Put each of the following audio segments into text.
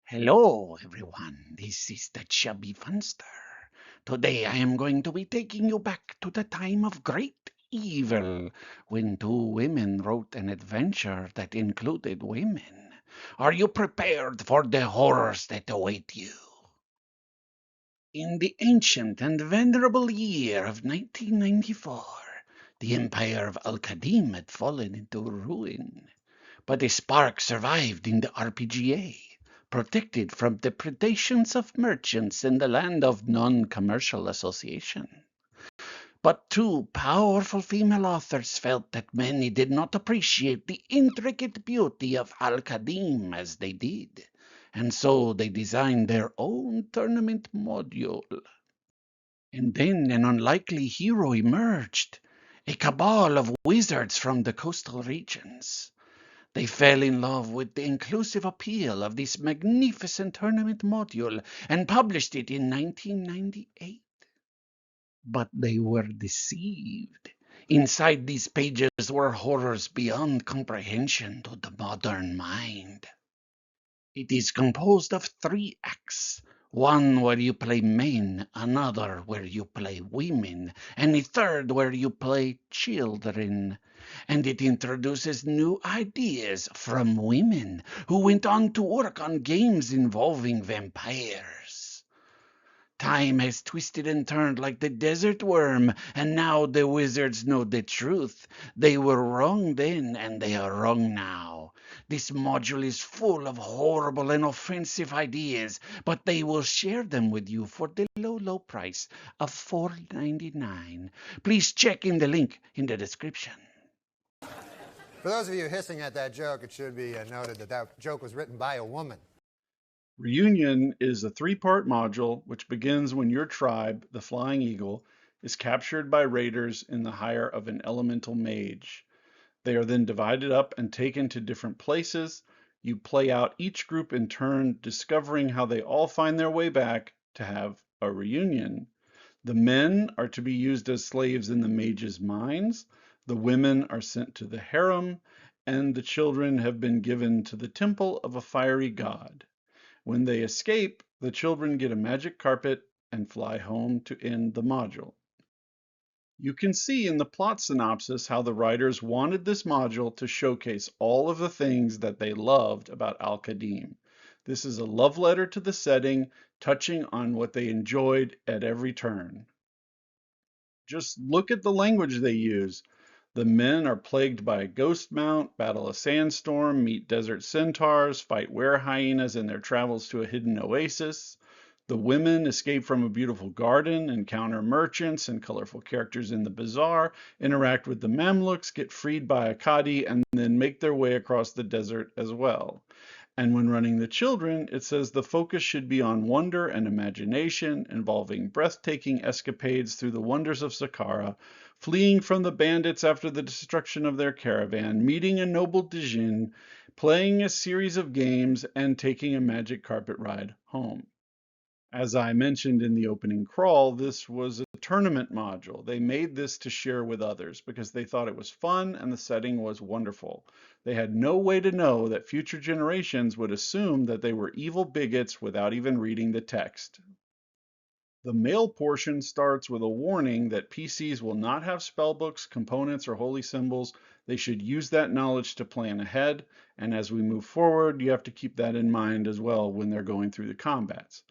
Hello, everyone. This is the Chubby Funster. Today I am going to be taking you back to the time of great evil when two women wrote an adventure that included women. Are you prepared for the horrors that await you? In the ancient and venerable year of 1994, the empire of Al-Qadim had fallen into ruin. But a spark survived in the RPGA, protected from the predations of merchants in the land of non-commercial association. But two powerful female authors felt that many did not appreciate the intricate beauty of Al-Qadim as they did, and so they designed their own tournament module. And then an unlikely hero emerged, a cabal of wizards from the coastal regions. They fell in love with the inclusive appeal of this magnificent tournament module and published it in 1998. But they were deceived. Inside these pages were horrors beyond comprehension to the modern mind. It is composed of 3 acts. One where you play men, another where you play women, and a third where you play children. And it introduces new ideas from women who went on to work on games involving vampires. Time has twisted and turned like the desert worm, and now the wizards know the truth. They were wrong then, and they are wrong now. This module is full of horrible and offensive ideas, but they will share them with you for the low price of $4.99. Please check in the link in the description. For those of you hissing at that joke, it should be noted that that joke was written by a woman. Reunion is a 3-part module which begins when your tribe, the Flying Eagle, is captured by raiders in the hire of an elemental mage. They are then divided up and taken to different places. You play out each group in turn, discovering how they all find their way back to have a reunion. The men are to be used as slaves in the mage's mines, the women are sent to the harem, and the children have been given to the temple of a fiery god. When they escape, the children get a magic carpet and fly home to end the module. You can see in the plot synopsis how the writers wanted this module to showcase all of the things that they loved about Al-Qadim. This is a love letter to the setting, touching on what they enjoyed at every turn. Just look at the language they use. The men are plagued by a ghost mount, battle a sandstorm, meet desert centaurs, fight were-hyenas in their travels to a hidden oasis. The women escape from a beautiful garden, encounter merchants and colorful characters in the bazaar, interact with the Mamluks, get freed by a Qadi, and then make their way across the desert as well. And when running the children, it says the focus should be on wonder and imagination, involving breathtaking escapades through the wonders of Saqqara, fleeing from the bandits after the destruction of their caravan, meeting a noble Dijin, playing a series of games, and taking a magic carpet ride home. As I mentioned in the opening crawl, this was a tournament module. They made this to share with others because they thought it was fun and the setting was wonderful. They had no way to know that future generations would assume that they were evil bigots without even reading the text. The mail portion starts with a warning that PCs will not have spellbooks, components, or holy symbols. They should use that knowledge to plan ahead, and as we move forward, you have to keep that in mind as well when they're going through the combats.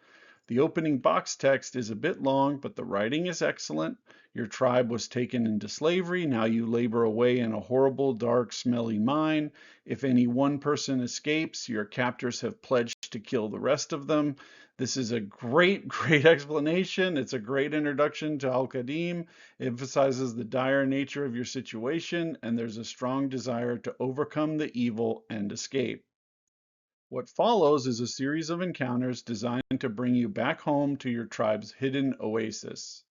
The opening box text is a bit long, but the writing is excellent. Your tribe was taken into slavery. Now you labor away in a horrible, dark, smelly mine. If any one person escapes, your captors have pledged to kill the rest of them. This is a great, great explanation. It's a great introduction to Al-Qadim. It emphasizes the dire nature of your situation, and there's a strong desire to overcome the evil and escape. What follows is a series of encounters designed to bring you back home to your tribe's hidden oasis.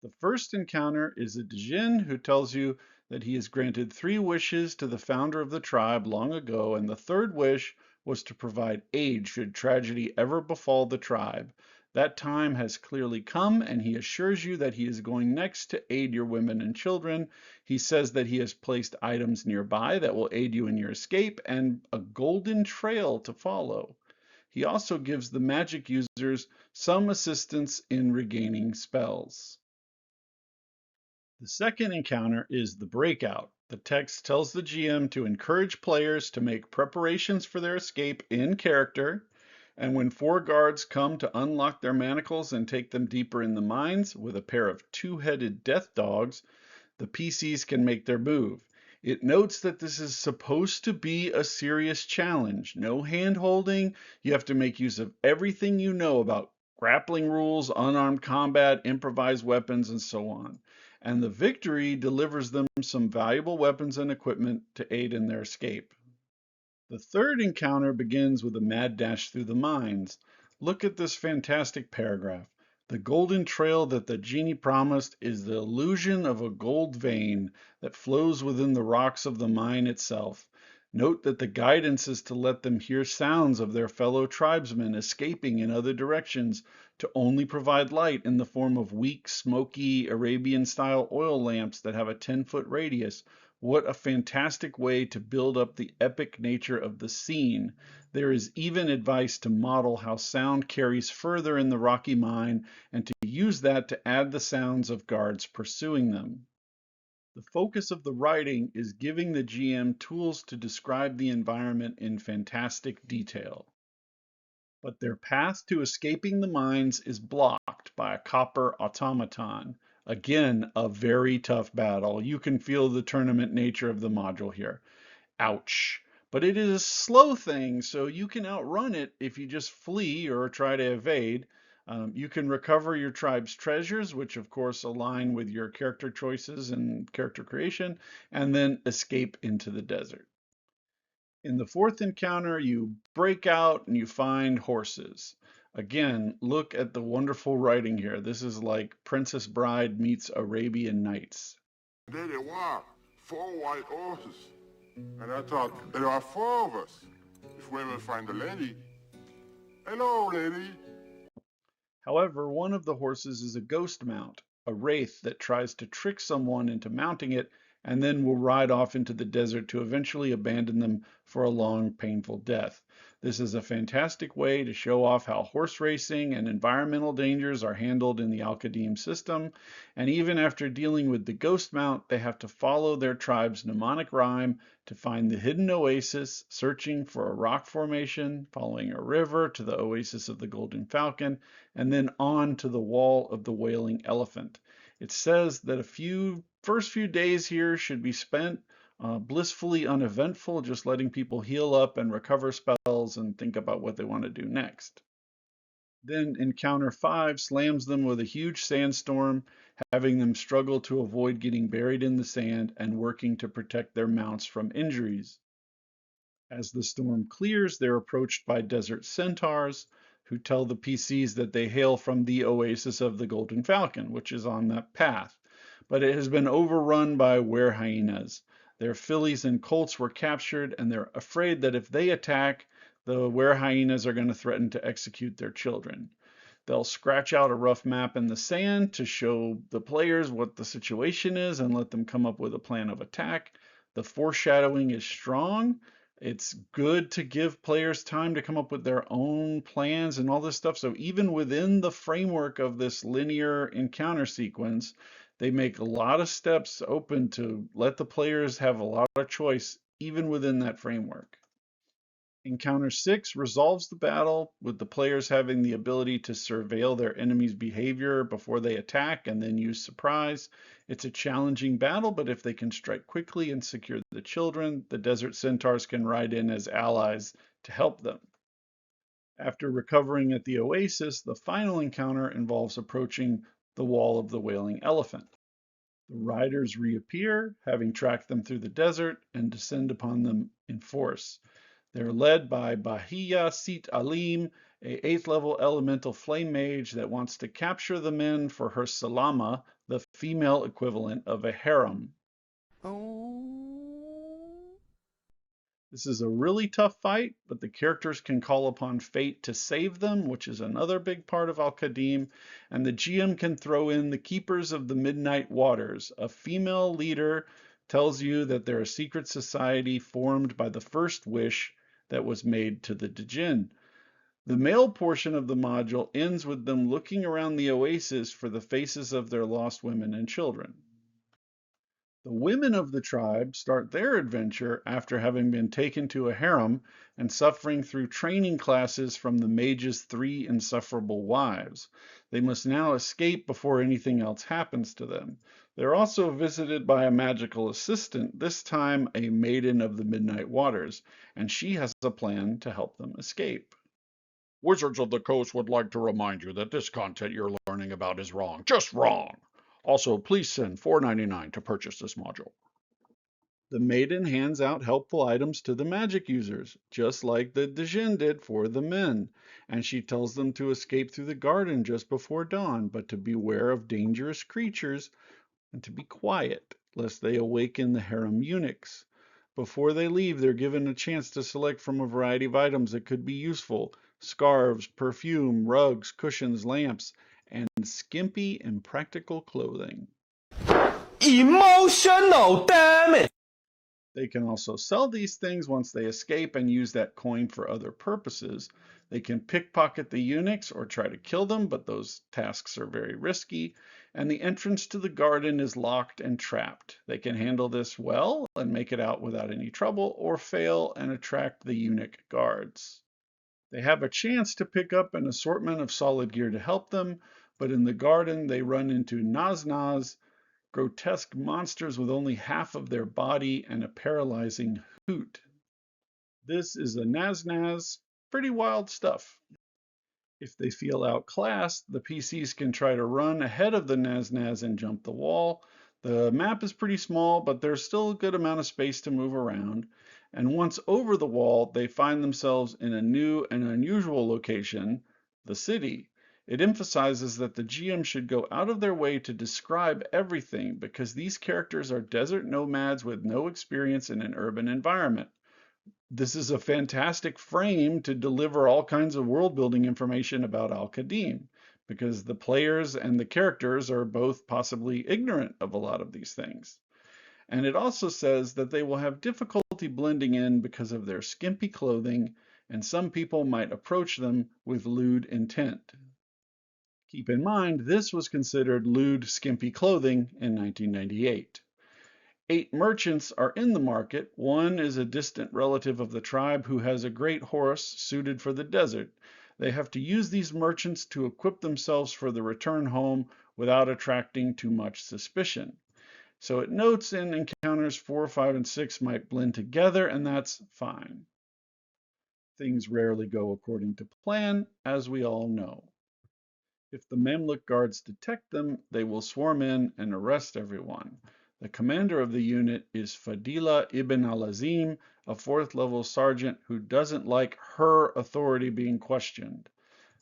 The first encounter is a Dijin who tells you that he has granted 3 wishes to the founder of the tribe long ago, and the third wish was to provide aid should tragedy ever befall the tribe. That time has clearly come, and he assures you that he is going next to aid your women and children. He says that he has placed items nearby that will aid you in your escape and a golden trail to follow. he also gives the magic users some assistance in regaining spells. The second encounter is the breakout. The text tells the GM to encourage players to make preparations for their escape in character, and when 4 guards come to unlock their manacles and take them deeper in the mines with a pair of two-headed death dogs, the PCs can make their move. It notes that this is supposed to be a serious challenge. No hand-holding. You have to make use of everything you know about grappling rules, unarmed combat, improvised weapons, and so on. And the victory delivers them some valuable weapons and equipment to aid in their escape. The third encounter begins with a mad dash through the mines. Look at this fantastic paragraph. The golden trail that the genie promised is the illusion of a gold vein that flows within the rocks of the mine itself. Note that the guidance is to let them hear sounds of their fellow tribesmen escaping in other directions, to only provide light in the form of weak, smoky, Arabian-style oil lamps that have a 10-foot radius. What a fantastic way to build up the epic nature of the scene. There is even advice to model how sound carries further in the rocky mine and to use that to add the sounds of guards pursuing them. The focus of the writing is giving the GM tools to describe the environment in fantastic detail. But their path to escaping the mines is blocked by a copper automaton. Again, a very tough battle. You can feel the tournament nature of the module here. Ouch. But it is a slow thing, so you can outrun it if you just flee or try to evade. You can recover your tribe's treasures, which of course align with your character choices and character creation, and then escape into the desert. In the fourth encounter, you break out and you find horses. Again, look at the wonderful writing here. This is like Princess Bride meets Arabian Nights. There they were, 4 white horses. And I thought, there are 4 of us. If we will find the lady. Hello, lady. However, one of the horses is a ghost mount, a wraith that tries to trick someone into mounting it and then will ride off into the desert to eventually abandon them for a long, painful death. This is a fantastic way to show off how horse racing and environmental dangers are handled in the Qadim system, and even after dealing with the ghost mount, they have to follow their tribe's mnemonic rhyme to find the hidden oasis, searching for a rock formation, following a river to the oasis of the Golden Falcon, and then on to the wall of the Wailing Elephant. It says that first few days here should be spent blissfully uneventful, just letting people heal up and recover spells and think about what they want to do next. Then encounter 5 slams them with a huge sandstorm, having them struggle to avoid getting buried in the sand and working to protect their mounts from injuries. As the storm clears, they're approached by desert centaurs, who tell the PCs that they hail from the oasis of the Golden Falcon, which is on that path. But it has been overrun by were-hyenas. Their fillies and colts were captured, and they're afraid that if they attack, the were-hyenas are going to threaten to execute their children. They'll scratch out a rough map in the sand to show the players what the situation is and let them come up with a plan of attack. The foreshadowing is strong. It's good to give players time to come up with their own plans and all this stuff. So even within the framework of this linear encounter sequence, they make a lot of steps open to let the players have a lot of choice even within that framework. Encounter 6 resolves the battle with the players having the ability to surveil their enemy's behavior before they attack and then use surprise. It's a challenging battle, but if they can strike quickly and secure the children, the desert centaurs can ride in as allies to help them. After recovering at the oasis, the final encounter involves approaching the wall of the Wailing Elephant. The riders reappear, having tracked them through the desert, and descend upon them in force. They're led by Bahia Sit Alim, a 8th level elemental flame mage that wants to capture the men for her Salama, the female equivalent of a harem. This is a really tough fight, but the characters can call upon fate to save them, which is another big part of Al-Qadim, and the GM can throw in the Keepers of the Midnight Waters. A female leader tells you that they're a secret society formed by the first wish that was made to the Djinn. The male portion of the module ends with them looking around the oasis for the faces of their lost women and children. The women of the tribe start their adventure after having been taken to a harem and suffering through training classes from the mage's 3 insufferable wives. They must now escape before anything else happens to them. They're also visited by a magical assistant, this time a maiden of the Midnight Waters, and she has a plan to help them escape. Wizards of the Coast would like to remind you that this content you're learning about is wrong. Just wrong! Also, please send $4.99 to purchase this module. The maiden hands out helpful items to the magic users, just like the Djinn did for the men, and she tells them to escape through the garden just before dawn, but to beware of dangerous creatures and to be quiet, lest they awaken the harem eunuchs. Before they leave, they're given a chance to select from a variety of items that could be useful: scarves, perfume, rugs, cushions, lamps, and skimpy and practical clothing. Emotional damage! They can also sell these things once they escape and use that coin for other purposes. They can pickpocket the eunuchs or try to kill them, but those tasks are very risky. And the entrance to the garden is locked and trapped. They can handle this well and make it out without any trouble, or fail and attract the eunuch guards. They have a chance to pick up an assortment of solid gear to help them, but in the garden they run into Naz, grotesque monsters with only half of their body and a paralyzing hoot. This is a Naz, pretty wild stuff. If they feel outclassed, the PCs can try to run ahead of the Naz and jump the wall. The map is pretty small, but there's still a good amount of space to move around. And once over the wall, they find themselves in a new and unusual location, the city. It emphasizes that the GM should go out of their way to describe everything, because these characters are desert nomads with no experience in an urban environment. This is a fantastic frame to deliver all kinds of world building information about Qadim, because the players and the characters are both possibly ignorant of a lot of these things. And it also says that they will have difficulty blending in because of their skimpy clothing, and some people might approach them with lewd intent. Keep in mind, this was considered lewd, skimpy clothing in 1998. 8 merchants are in the market. One is a distant relative of the tribe who has a great horse suited for the desert. They have to use these merchants to equip themselves for the return home without attracting too much suspicion. So it notes in encounters 4, 5, and 6 might blend together, and that's fine. Things rarely go according to plan, as we all know. If the Mamluk guards detect them, they will swarm in and arrest everyone. The commander of the unit is Fadila ibn al-Azim, a 4th level sergeant who doesn't like her authority being questioned.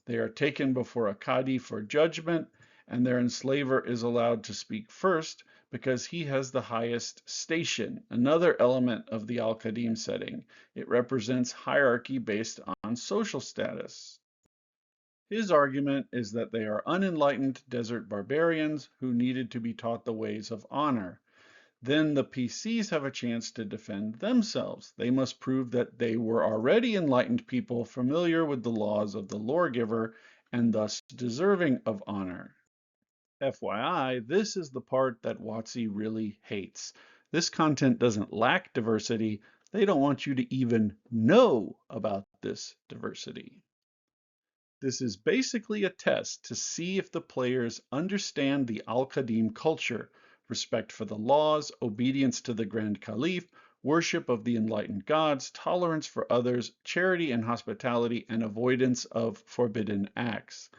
They are taken before a Qadi for judgment, and their enslaver is allowed to speak first because he has the highest station, another element of the Al-Qadim setting. It represents hierarchy based on social status. His argument is that they are unenlightened desert barbarians who needed to be taught the ways of honor. Then the PCs have a chance to defend themselves. They must prove that they were already enlightened people familiar with the laws of the lawgiver and thus deserving of honor. FYI, this is the part that WotC really hates. This content doesn't lack diversity. They don't want you to even know about this diversity. This is basically a test to see if the players understand the Al-Qadim culture: respect for the laws, obedience to the Grand Caliph, worship of the enlightened gods, tolerance for others, charity and hospitality, and avoidance of forbidden acts.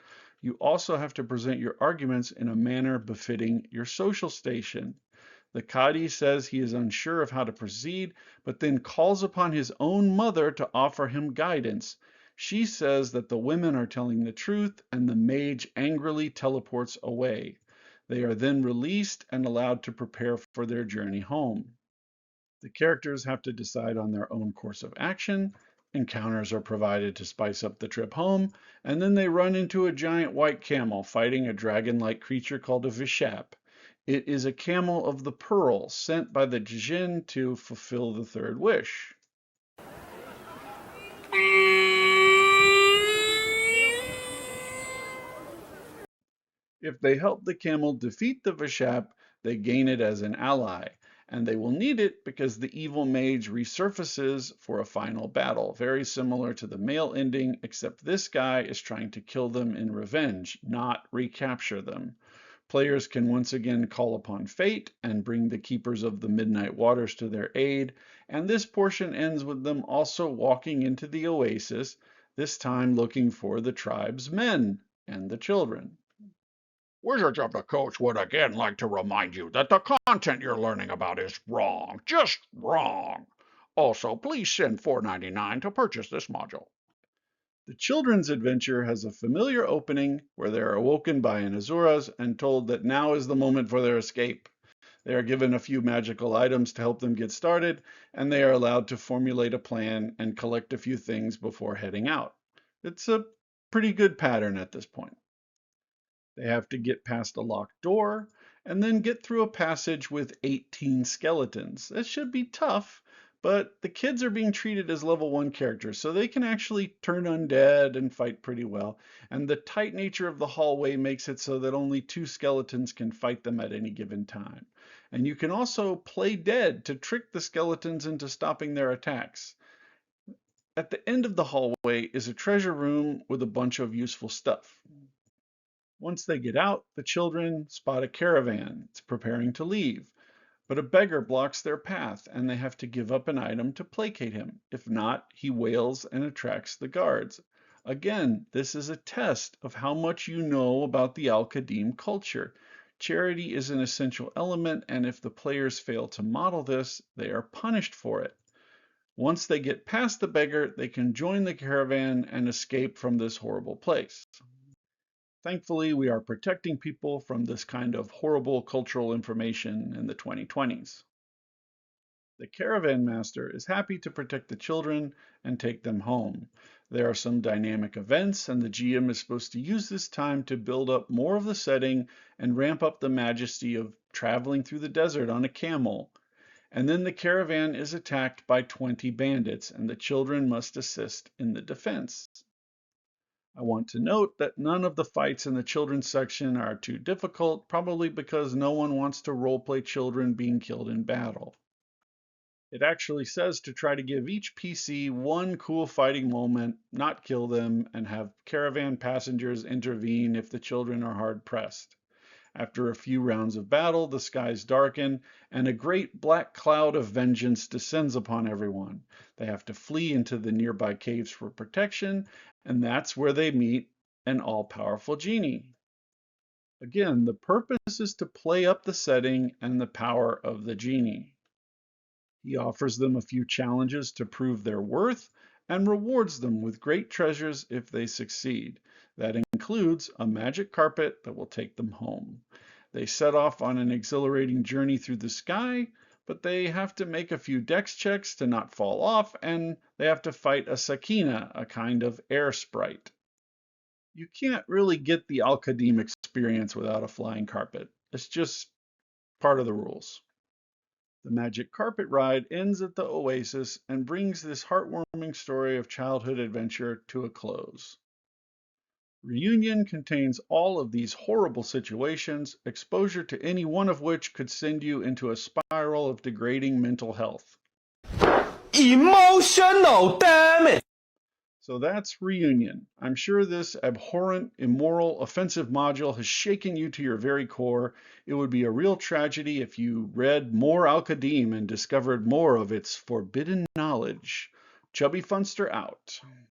You also have to present your arguments in a manner befitting your social station. The Qadi says he is unsure of how to proceed, but then calls upon his own mother to offer him guidance. She says that the women are telling the truth, and the mage angrily teleports away. They are then released and allowed to prepare for their journey home. The characters have to decide on their own course of action. Encounters are provided to spice up the trip home, and then they run into a giant white camel fighting a dragon-like creature called a Vishap. It is a camel of the pearl sent by the Djinn to fulfill the 3rd wish. If they help the camel defeat the Vashap, they gain it as an ally, and they will need it because the evil mage resurfaces for a final battle, very similar to the male ending, except this guy is trying to kill them in revenge, not recapture them. Players can once again call upon fate and bring the keepers of the Midnight Waters to their aid, and this portion ends with them also walking into the oasis, this time looking for the tribe's men and the children. Wizards of the Coast would again like to remind you that the content you're learning about is wrong, just wrong. Also, please send $4.99 to purchase this module. The children's adventure has a familiar opening where they are awoken by an Azuras and told that now is the moment for their escape. They are given a few magical items to help them get started, and they are allowed to formulate a plan and collect a few things before heading out. It's a pretty good pattern at this point. They have to get past a locked door and then get through a passage with 18 skeletons. That should be tough, but the kids are being treated as level 1 characters, so they can actually turn undead and fight pretty well. And the tight nature of the hallway makes it so that only 2 skeletons can fight them at any given time. And you can also play dead to trick the skeletons into stopping their attacks. At the end of the hallway is a treasure room with a bunch of useful stuff. Once they get out, the children spot a caravan. It's preparing to leave. But a beggar blocks their path, and they have to give up an item to placate him. If not, he wails and attracts the guards. Again, this is a test of how much you know about the Qadim culture. Charity is an essential element, and if the players fail to model this, they are punished for it. Once they get past the beggar, they can join the caravan and escape from this horrible place. Thankfully, we are protecting people from this kind of horrible cultural information in the 2020s. The caravan master is happy to protect the children and take them home. There are some dynamic events, and the GM is supposed to use this time to build up more of the setting and ramp up the majesty of traveling through the desert on a camel. And then the caravan is attacked by 20 bandits, and the children must assist in the defense. I want to note that none of the fights in the children's section are too difficult, probably because no one wants to roleplay children being killed in battle. It actually says to try to give each PC one cool fighting moment, not kill them, and have caravan passengers intervene if the children are hard pressed. After a few rounds of battle, the skies darken, and a great black cloud of vengeance descends upon everyone. They have to flee into the nearby caves for protection, and that's where they meet an all-powerful genie. Again, the purpose is to play up the setting and the power of the genie. He offers them a few challenges to prove their worth and rewards them with great treasures if they succeed. That includes a magic carpet that will take them home. They set off on an exhilarating journey through the sky, but they have to make a few dex checks to not fall off, and they have to fight a Sakina, a kind of air sprite. You can't really get the Qadim experience without a flying carpet. It's just part of the rules. The magic carpet ride ends at the oasis and brings this heartwarming story of childhood adventure to a close. Reunion contains all of these horrible situations, exposure to any one of which could send you into a spiral of degrading mental health. Emotional damage! So that's Reunion. I'm sure this abhorrent, immoral, offensive module has shaken you to your very core. It would be a real tragedy if you read more Qadim and discovered more of its forbidden knowledge. Chubby Funster out.